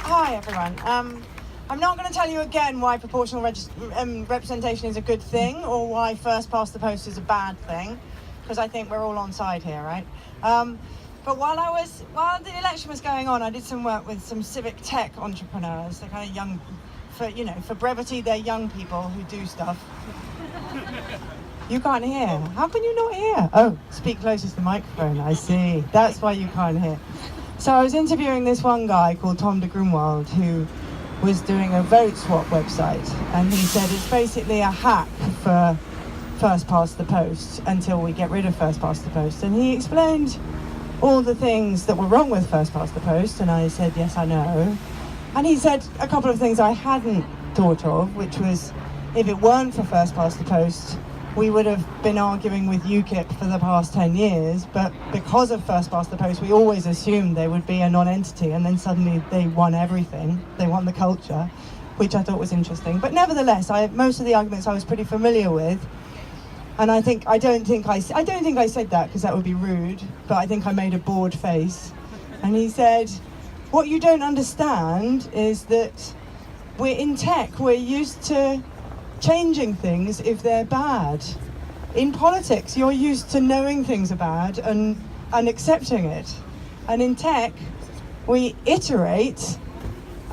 Hi everyone. I'm not going to tell you again why proportional representation is a good thing or why first past the post is a bad thing, because I think we're all on side here, right? But while the election was going on, I did some work with some civic tech entrepreneurs. They're kind of young, for brevity, they're young people who do stuff. You can't hear. How can you not hear? Oh, speak closer to the microphone. I see. That's why you can't hear. So I was interviewing this one guy called Tom de Grunwald who was doing a vote swap website, and he said it's basically a hack for first past the post until we get rid of first past the post. And he explained all the things that were wrong with first past the post, and I said, yes, I know. And he said a couple of things I hadn't thought of, which was, if it weren't for first past the post, we would have been arguing with UKIP for the past 10 years, but because of first past the post, we always assumed they would be a non-entity, and then suddenly they won everything. They won the culture, which I thought was interesting. But nevertheless, most of the arguments I was pretty familiar with, and I don't think I said that because that would be rude, but I think I made a bored face. And he said, what you don't understand is that we're in tech, we're used to changing things if they're bad. In politics, you're used to knowing things are bad and accepting it. And in tech, we iterate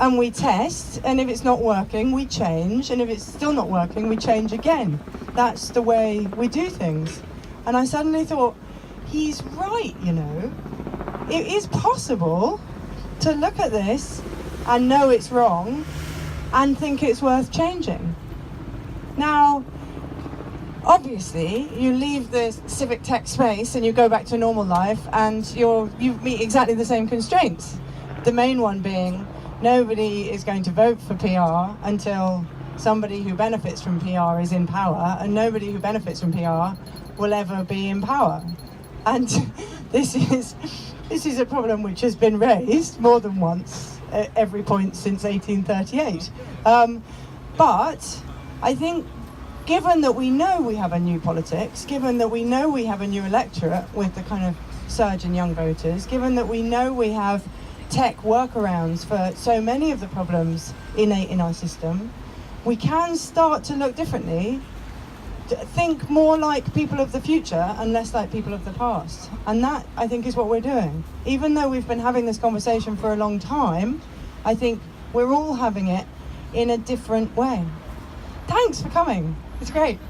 and we test, and if it's not working, we change, and if it's still not working, we change again. That's the way we do things. And I suddenly thought, he's right, you know. It is possible to look at this and know it's wrong and think it's worth changing. Now, obviously, you leave the civic tech space and you go back to normal life, and you meet exactly the same constraints. The main one being, nobody is going to vote for PR until somebody who benefits from PR is in power, and nobody who benefits from PR will ever be in power. And this is a problem which has been raised more than once at every point since 1838. But I think, given that we know we have a new politics, given that we know we have a new electorate with the kind of surge in young voters, given that we know we have tech workarounds for so many of the problems innate in our system, we can start to look differently, to think more like people of the future and less like people of the past. And that, I think, is what we're doing. Even though we've been having this conversation for a long time, I think we're all having it in a different way. Thanks for coming. It's great.